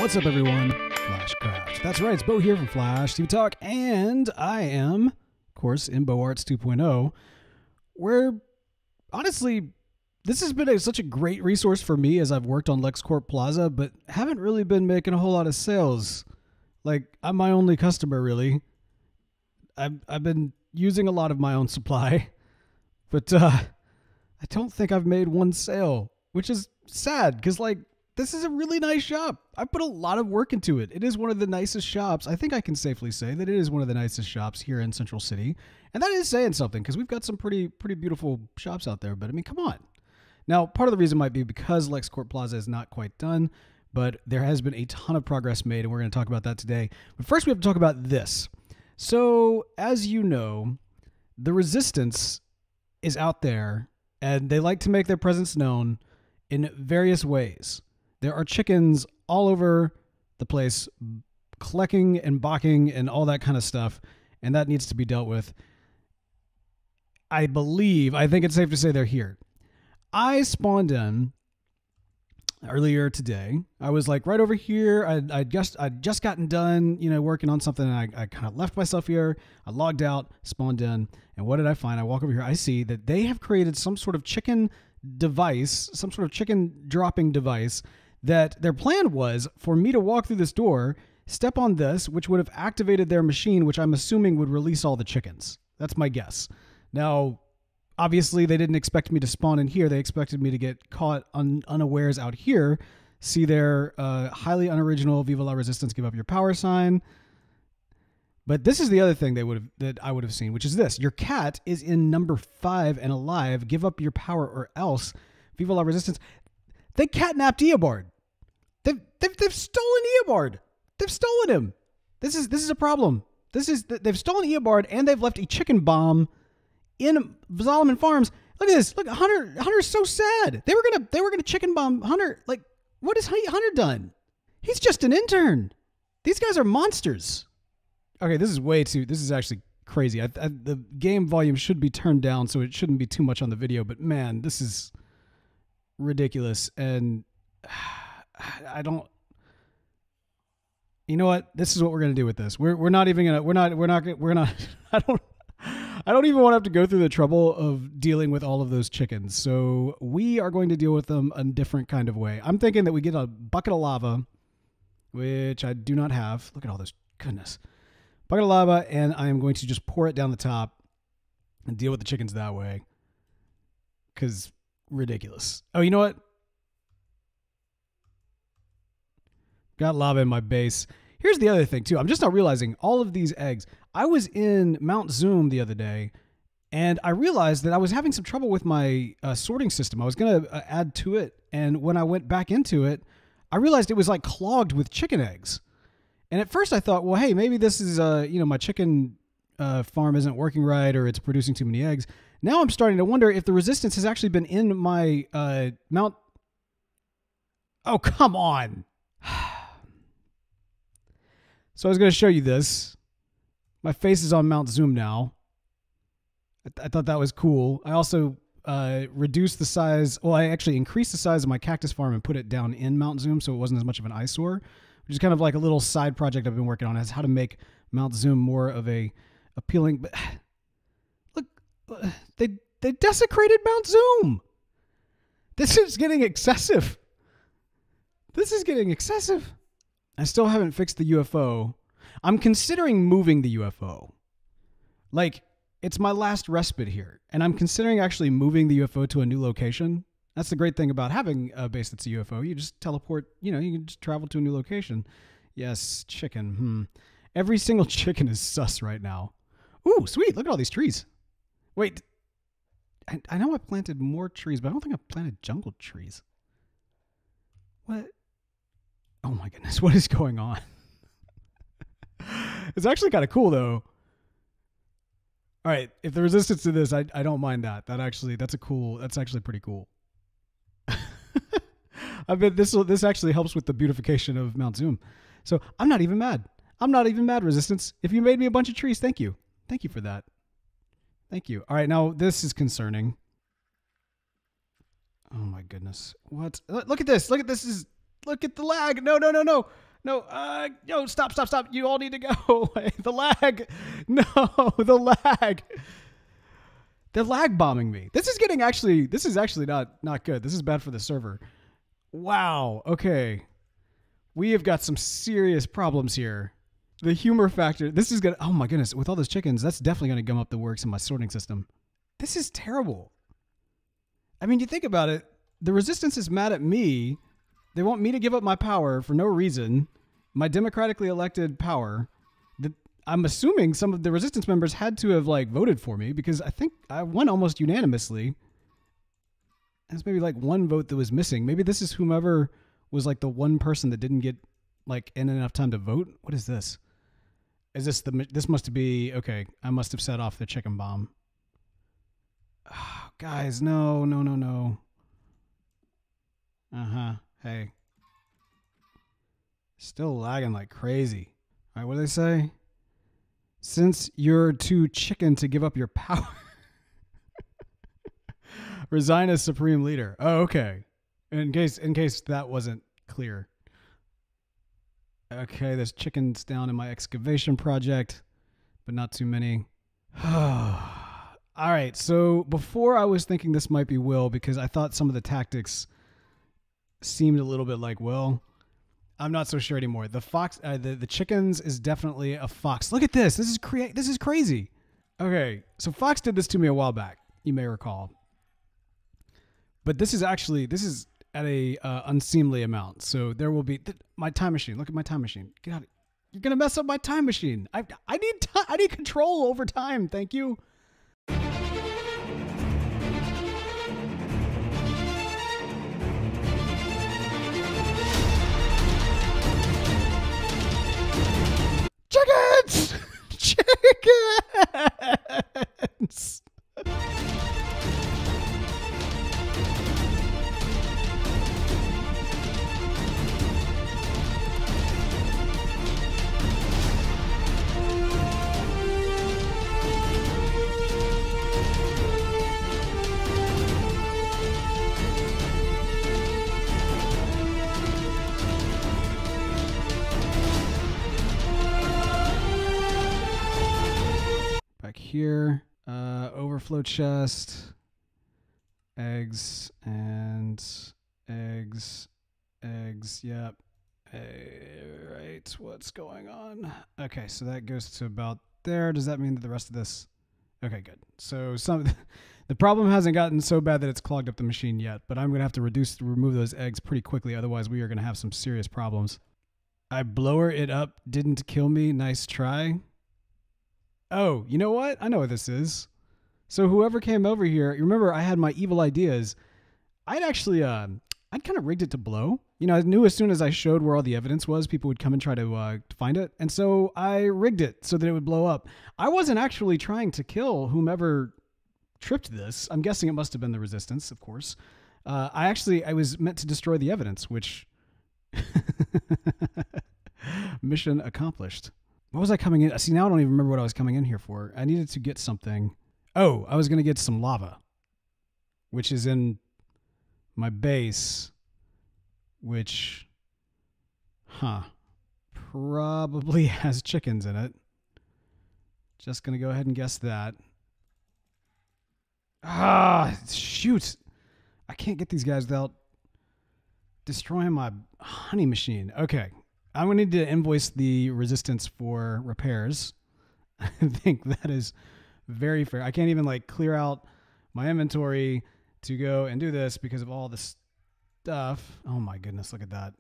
What's up, everyone? Flashcraft. That's right, it's Beau here from Flash TV Talk, and I am, of course, in Beau Arts 2.0, where, honestly, this has been such a great resource for me as I've worked on LexCorp Plaza, but haven't really been making a whole lot of sales. Like, I'm my only customer, really. I've been using a lot of my own supply, but I don't think I've made one sale, which is sad, because, like, this is a really nice shop. I put a lot of work into it. It is one of the nicest shops. I think I can safely say that it is one of the nicest shops here in Central City. And that is saying something, because we've got some pretty beautiful shops out there. But I mean, come on. Now, part of the reason might be because LexCorp Plaza is not quite done, but there has been a ton of progress made, and we're going to talk about that today. But first, we have to talk about this. So, as you know, the Resistance is out there, and they like to make their presence known in various ways. There are chickens all over the place, clucking and barking and all that kind of stuff, and that needs to be dealt with. I think it's safe to say they're here. I spawned in earlier today. I was like right over here. I'd just gotten done, working on something, and I kind of left myself here. I logged out, spawned in, and what did I find? I walk over here. I see that they have created some sort of chicken device, some sort of chicken dropping device, that their plan was for me to walk through this door, step on this, which would have activated their machine, which I'm assuming would release all the chickens. That's my guess. Now, obviously, they didn't expect me to spawn in here. They expected me to get caught unawares out here, see their highly unoriginal Viva la Resistance, give up your power sign. But this is the other thing that I would have seen, which is this. Your cat is in number 5 and alive. Give up your power or else. Viva la Resistance. They catnapped Eobard. They've stolen Eobard. They've stolen him. This is a problem. They've stolen Eobard, and they've left a chicken bomb in Solomon Farms. Look at this. Look, Hunter's so sad. They were gonna chicken bomb Hunter. Like, what has Hunter done? He's just an intern. These guys are monsters. Okay, this is actually crazy. The game volume should be turned down, so it shouldn't be too much on the video, but man, this is ridiculous. And I don't, you know what? This is what we're going to do with this. We're not even going to, I don't even want to have to go through the trouble of dealing with all of those chickens. So we are going to deal with them a different kind of way. I'm thinking that we get a bucket of lava, which I do not have. Look at all this goodness. Bucket of lava, and I am going to just pour it down the top and deal with the chickens that way. Because ridiculous. Oh, you know what? Got lava in my base. Here's the other thing, too. I'm just not realizing all of these eggs. I was in Mount Zoom the other day, and I realized that I was having some trouble with my sorting system. I was going to add to it, and when I went back into it, I realized it was like clogged with chicken eggs. And at first I thought, well, hey, maybe this is, my chicken farm isn't working right, or it's producing too many eggs. Now I'm starting to wonder if the Resistance has actually been in my Mount... Oh, come on. So I was going to show you this. My face is on Mount Zoom now. I thought that was cool. I also reduced the size. Well, I actually increased the size of my cactus farm and put it down in Mount Zoom so it wasn't as much of an eyesore, which is kind of like a little side project I've been working on, is how to make Mount Zoom more of a appealing... But look, they desecrated Mount Zoom. This is getting excessive. This is getting excessive. I still haven't fixed the UFO. I'm considering moving the UFO. Like, it's my last respite here, and I'm considering actually moving the UFO to a new location. That's the great thing about having a base that's a UFO. You just teleport, you can just travel to a new location. Yes, chicken. Every single chicken is sus right now. Ooh, sweet. Look at all these trees. Wait, I know I planted more trees, but I don't think I planted jungle trees. What? Oh my goodness, what is going on? It's actually kind of cool, though. All right, if the Resistance to this, I don't mind that. That's actually pretty cool. I bet this actually helps with the beautification of Mount Zoom. So I'm not even mad. I'm not even mad, Resistance. If you made me a bunch of trees, thank you. Thank you for that. Thank you. All right, now this is concerning. Oh my goodness. What? Look at this. Look at this. Look at the lag. No. No, stop. You all need to go away. The lag. No, the lag. They're lag bombing me. This is actually not good. This is bad for the server. Wow. Okay. We have got some serious problems here. The humor factor. This is gonna, oh my goodness, with all those chickens, that's definitely gonna gum up the works in my sorting system. This is terrible. I mean, you think about it, the resistance is mad at me. They want me to give up my power for no reason. My democratically elected power. I'm assuming some of the resistance members had to have like voted for me because I think I won almost unanimously. There's maybe like one vote that was missing. Maybe this is whomever was like the one person that didn't get like in enough time to vote. What is this? Is this this must be, okay, I must have set off the chicken bomb. Oh, guys, no. Hey. Still lagging like crazy. All right, what do they say? Since you're too chicken to give up your power, resign as supreme leader. Oh, okay. In case that wasn't clear. Okay, there's chickens down in my excavation project, but not too many. All right, so before I was thinking this might be Will because I thought some of the tactics seemed a little bit like Will. I'm not so sure anymore. The fox, the chickens is definitely a fox. Look at this. This is crazy. Okay, so Fox did this to me a while back. You may recall. But this is at a unseemly amount. So there will be my time machine. Look at my time machine. Get out! You're gonna mess up my time machine. I need control over time. Thank you. Chickens! Chickens! Here, overflow chest, eggs, and eggs, yep. Right, what's going on? Okay, so that goes to about there. Does that mean that the rest of this? Okay, good. So the problem hasn't gotten so bad that it's clogged up the machine yet, but I'm going to have to remove those eggs pretty quickly, otherwise we are going to have some serious problems. I blower it up, didn't kill me, nice try. Oh, you know what? I know what this is. So whoever came over here, you remember I had my evil ideas. I'd actually, I'd kind of rigged it to blow. You know, I knew as soon as I showed where all the evidence was, people would come and try to find it. And so I rigged it so that it would blow up. I wasn't actually trying to kill whomever tripped this. I'm guessing it must have been the resistance, of course. I was meant to destroy the evidence, which mission accomplished. What was I coming in? See, now I don't even remember what I was coming in here for. I needed to get something. Oh, I was going to get some lava, which is in my base, which, probably has chickens in it. Just going to go ahead and guess that. Shoot. I can't get these guys without destroying my honey machine. Okay. I'm going to need to invoice the resistance for repairs. I think that is very fair. I can't even like clear out my inventory to go and do this because of all this stuff. Oh my goodness, look at that.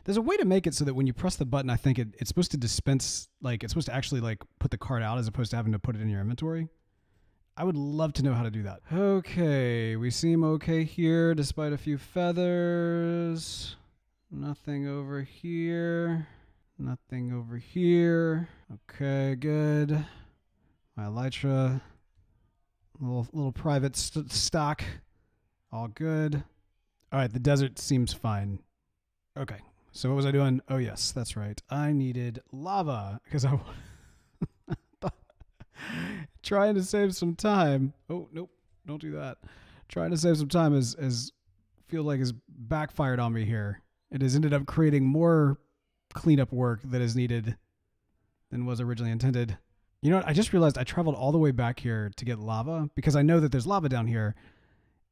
There's a way to make it so that when you press the button, I think it's supposed to dispense, like, it's supposed to actually, like, put the card out as opposed to having to put it in your inventory. I would love to know how to do that. Okay, we seem okay here despite a few feathers. Nothing over here. Nothing over here. Okay, good. My elytra. Little private stock. All good. All right, the desert seems fine. Okay. So what was I doing? Oh, yes, that's right. I needed lava because I trying to save some time. Oh, nope. Don't do that. Trying to save some time is feel like has backfired on me here. It has ended up creating more cleanup work that is needed than was originally intended. You know what? I just realized I traveled all the way back here to get lava because I know that there's lava down here.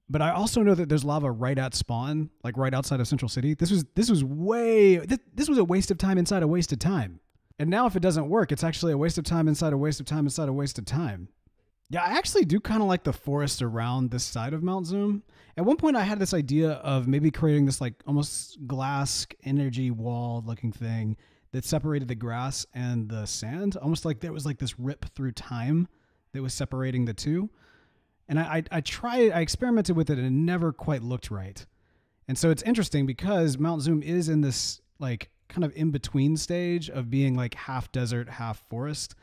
But I also know that there's lava right at spawn, like right outside of Central City. This was a waste of time inside a waste of time. And now if it doesn't work, it's actually a waste of time inside a waste of time inside a waste of time. Yeah, I actually do kind of like the forest around this side of Mount Zoom. At one point I had this idea of maybe creating this like almost glass energy wall looking thing that separated the grass and the sand. Almost like there was like this rip through time that was separating the two. And I experimented with it and it never quite looked right. And so it's interesting because Mount Zoom is in this like kind of in between stage of being like half desert, half forest.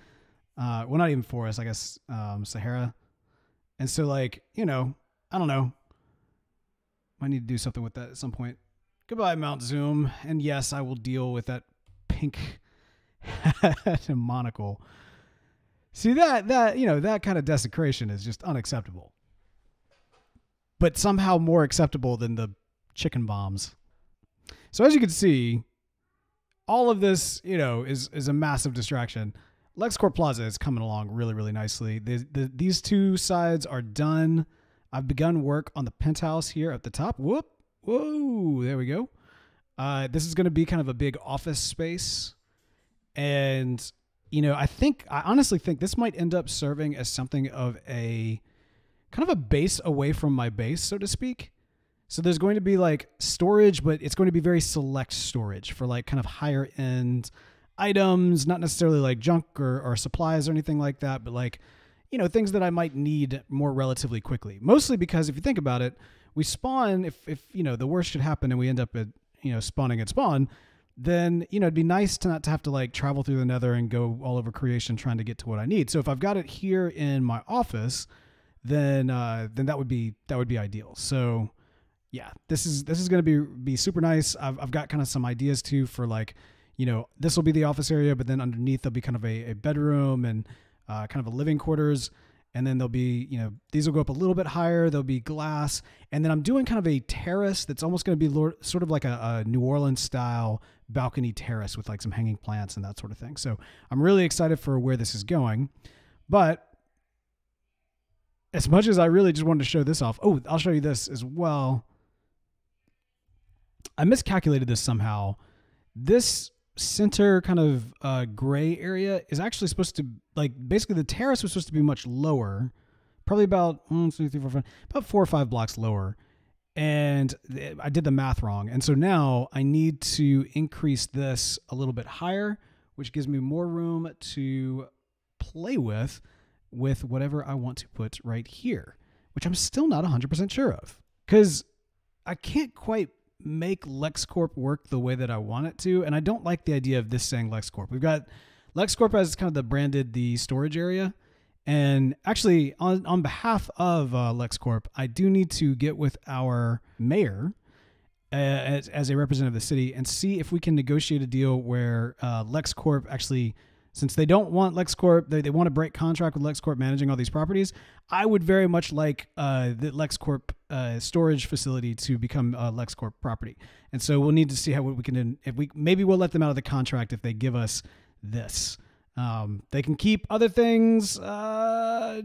Well, not even forest, I guess, Sahara. And so like, you know, I don't know. I need to do something with that at some point. Goodbye, Mount Zoom. And yes, I will deal with that pink hat and monocle. See that, you know, that kind of desecration is just unacceptable. But somehow more acceptable than the chicken bombs. So as you can see, all of this, you know, is a massive distraction. LexCorp Plaza is coming along really, really nicely. These two sides are done. I've begun work on the penthouse here at the top. Whoop. Whoa. There we go. This is going to be kind of a big office space. And, you know, I honestly think this might end up serving as something of a kind of a base away from my base, so to speak. So there's going to be like storage, but it's going to be very select storage for like kind of higher end items, not necessarily like junk or supplies or anything like that, but like, you know, things that I might need more relatively quickly. Mostly because if you think about it, we spawn, if you know, the worst should happen and we end up at, you know, spawning at spawn, then, you know, it'd be nice to not to have to like travel through the nether and go all over creation trying to get to what I need. So if I've got it here in my office, then that would be ideal. So yeah, this is going to be super nice. I've got kind of some ideas too for like, you know, this will be the office area, but then underneath there'll be kind of a bedroom and kind of a living quarters. And then there'll be, you know, these will go up a little bit higher. There'll be glass. And then I'm doing kind of a terrace that's almost going to be sort of like a New Orleans style balcony terrace with like some hanging plants and that sort of thing. So I'm really excited for where this is going. But as much as I really just wanted to show this off, oh, I'll show you this as well. I miscalculated this somehow. This center kind of gray area is actually supposed to, like, basically the terrace was supposed to be much lower, probably about 1, 2, 3, 4, 5, about 4 or 5 blocks lower. And I did the math wrong. And so now I need to increase this a little bit higher, which gives me more room to play with whatever I want to put right here, which I'm still not 100% sure of, because I can't quite make LexCorp work the way that I want it to. And I don't like the idea of this saying LexCorp. We've got LexCorp as kind of the storage area. And actually on behalf of LexCorp, I do need to get with our mayor as a representative of the city and see if we can negotiate a deal where LexCorp actually, since they don't want LexCorp, they want to break contract with LexCorp managing all these properties. I would very much like the LexCorp storage facility to become a LexCorp property. And so we'll need to see what we can do. Maybe we'll let them out of the contract if they give us this. They can keep other things. No,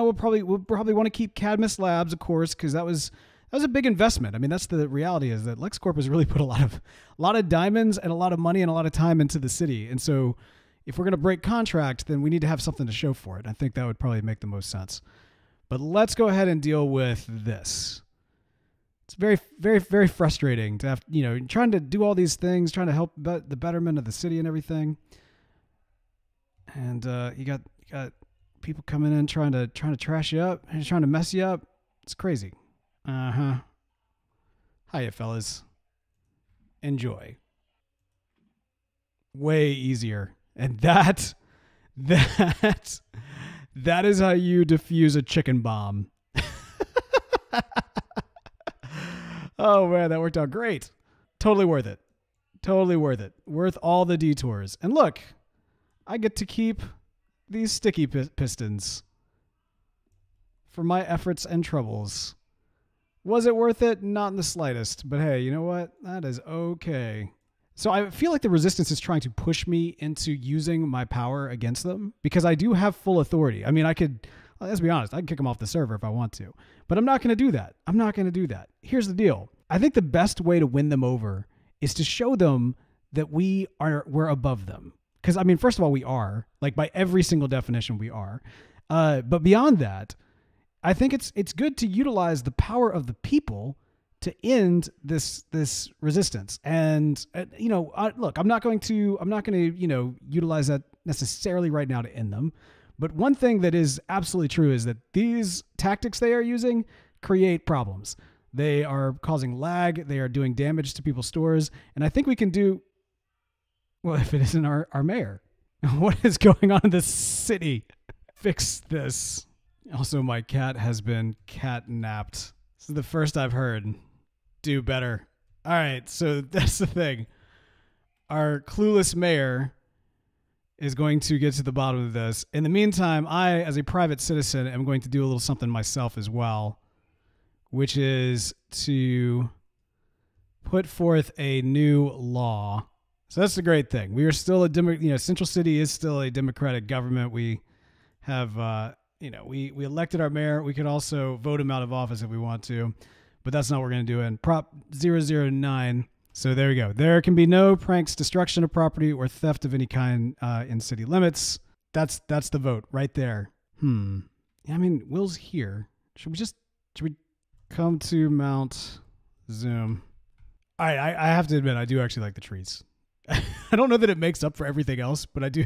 we'll probably want to keep Cadmus Labs, of course, because that was a big investment. I mean, that's the reality, is that LexCorp has really put a lot of diamonds and a lot of money and a lot of time into the city. And so if we're going to break contract, then we need to have something to show for it. I think that would probably make the most sense. But let's go ahead and deal with this. It's very, very, very frustrating to have, you know, trying to do all these things, trying to help the betterment of the city and everything. And you got people coming in trying to trash you up and trying to mess you up. It's crazy. Hiya, fellas. Enjoy. Way easier. And that is how you defuse a chicken bomb. Oh man, that worked out great. Totally worth it. Totally worth it. Worth all the detours. And look, I get to keep these sticky pistons for my efforts and troubles. Was it worth it? Not in the slightest. But hey, you know what? That is okay. So I feel like the resistance is trying to push me into using my power against them because I do have full authority. I mean, I could, let's be honest, I can kick them off the server if I want to. But I'm not going to do that. I'm not going to do that. Here's the deal. I think the best way to win them over is to show them that we're above them. Because, I mean, first of all, we are. Like, by every single definition, we are. But beyond that, I think it's good to utilize the power of the people to end this resistance. And look, I'm not going to utilize that necessarily right now to end them. But one thing that is absolutely true is that these tactics they are using create problems. They are causing lag. They are doing damage to people's stores. And I think we can do, well, if it isn't our mayor. What is going on in this city? Fix this. Also, my cat has been catnapped. This is the first I've heard. Do better. All right, so that's the thing. Our clueless mayor is going to get to the bottom of this. In the meantime, I, as a private citizen, am going to do a little something myself as well, which is to put forth a new law. So that's the great thing. We are still a Central City is still a democratic government. We have, we elected our mayor. We could also vote him out of office if we want to, but that's not what we're going to do in Prop 009. So there we go. There can be no pranks, destruction of property, or theft of any kind in city limits. That's the vote right there. Yeah, I mean, Will's here. Should we come to Mount Zoom? All right, I have to admit, I do actually like the trees. I don't know that it makes up for everything else, but I do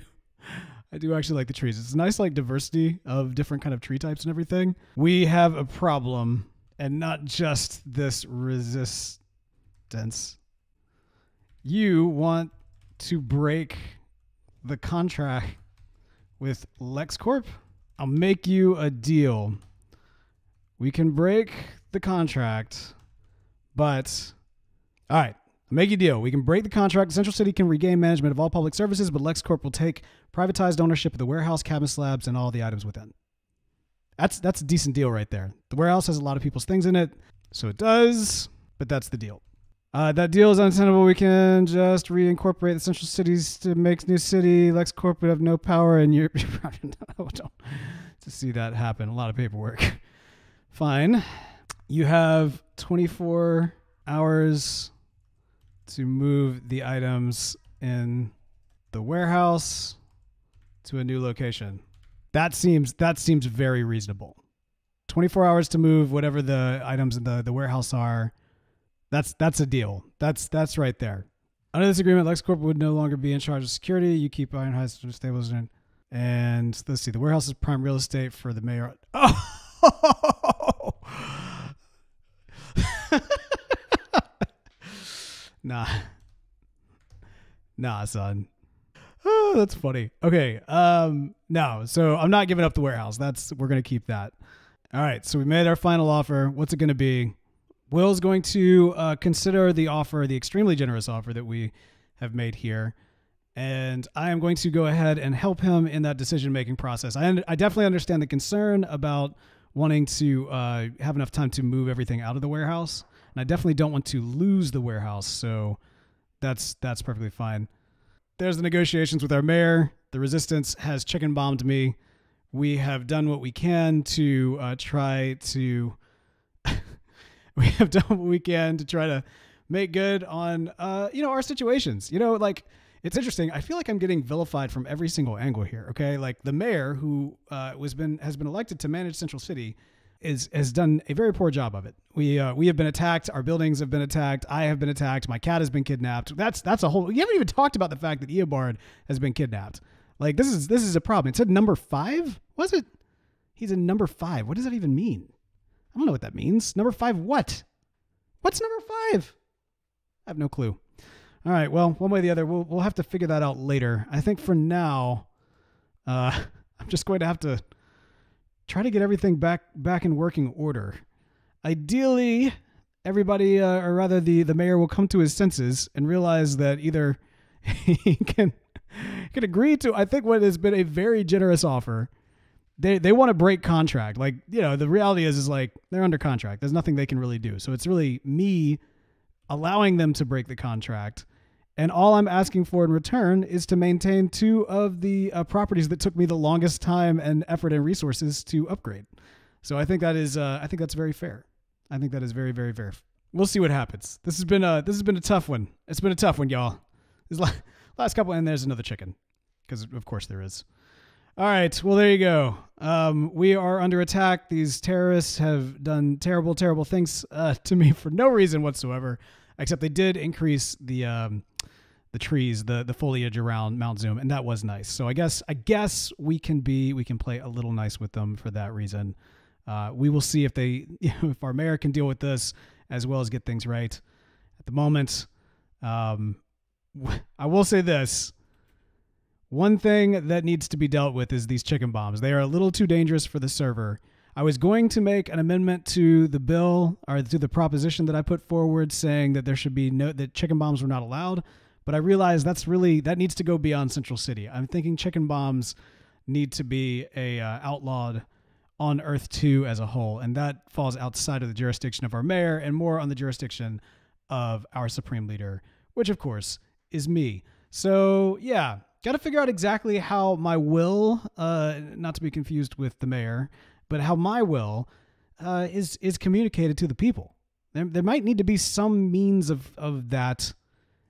actually like the trees. It's a nice like diversity of different kind of tree types and everything. We have a problem, and not just this resistance. You want to break the contract with LexCorp? I'll make you a deal. We can break the contract, but all right. Make a deal. We can break the contract. Central City can regain management of all public services, but LexCorp will take privatized ownership of the warehouse, cabin slabs, and all the items within. That's a decent deal right there. The warehouse has a lot of people's things in it, so it does, but that's the deal. That deal is untenable. We can just reincorporate the Central Cities to make new city. LexCorp would have no power, and you're to see that happen. A lot of paperwork. Fine. You have 24 hours to move the items in the warehouse to a new location. That seems very reasonable. 24 hours to move whatever the items in the warehouse are. That's a deal. That's right there. Under this agreement, LexCorp would no longer be in charge of security. You keep Iron Heights stables in. And let's see, the warehouse is prime real estate for the mayor. Oh! Nah, son. Oh, that's funny. Okay. No, so I'm not giving up the warehouse. We're going to keep that. All right. So we made our final offer. What's it going to be? Will's going to consider the offer, the extremely generous offer that we have made here. And I am going to go ahead and help him in that decision-making process. I definitely understand the concern about wanting to have enough time to move everything out of the warehouse. And I definitely don't want to lose the warehouse, so that's perfectly fine. There's the negotiations with our mayor. The resistance has chicken bombed me. We have done what we can to try to make good on our situations. It's interesting. I feel like I'm getting vilified from every single angle here. Okay, like the mayor who has been elected to manage Central City has done a very poor job of it. We have been attacked. Our buildings have been attacked. I have been attacked. My cat has been kidnapped. That's a whole. You haven't even talked about the fact that Eobard has been kidnapped. Like this is a problem. It said number 5. Was it? He's in number 5. What does that even mean? I don't know what that means. Number 5. What? What's number 5? I have no clue. All right. Well, one way or the other, we'll have to figure that out later. I think for now, I'm just going to have to try to get everything back in working order. Ideally, everybody, or rather the mayor, will come to his senses and realize that either he can agree to, I think, what has been a very generous offer. They want to break contract. Like, the reality is like they're under contract. There's nothing they can really do. So it's really me allowing them to break the contract. And all I'm asking for in return is to maintain 2 of the properties that took me the longest time and effort and resources to upgrade. So I think that is, I think that's very fair. I think that is very, very fair. We'll see what happens. This has been a tough one. It's been a tough one, y'all. This last couple, and there's another chicken, because of course there is. All right. Well, there you go. We are under attack. These terrorists have done terrible, terrible things to me for no reason whatsoever, except they did increase the trees, the foliage around Mount Zoom, and that was nice. So I guess we can play a little nice with them for that reason. We will see if if our mayor can deal with this as well as get things right. At the moment, I will say this. One thing that needs to be dealt with is these chicken bombs. They are a little too dangerous for the server. I was going to make an amendment to the bill, or to the proposition that I put forward, saying that there should be that chicken bombs were not allowed. But I realized that needs to go beyond Central City. I'm thinking chicken bombs need to be outlawed on Earth 2 as a whole, and that falls outside of the jurisdiction of our mayor and more on the jurisdiction of our supreme leader, which of course is me. So yeah, got to figure out exactly how my will, not to be confused with the mayor, but how my will is communicated to the people. There might need to be some means of that,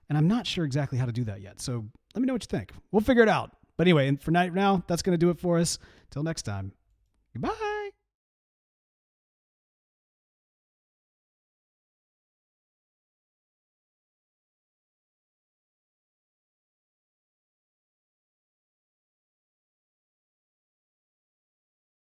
and I'm not sure exactly how to do that yet. So let me know what you think. We'll figure it out. But anyway, and for now, that's going to do it for us. Till next time. Goodbye.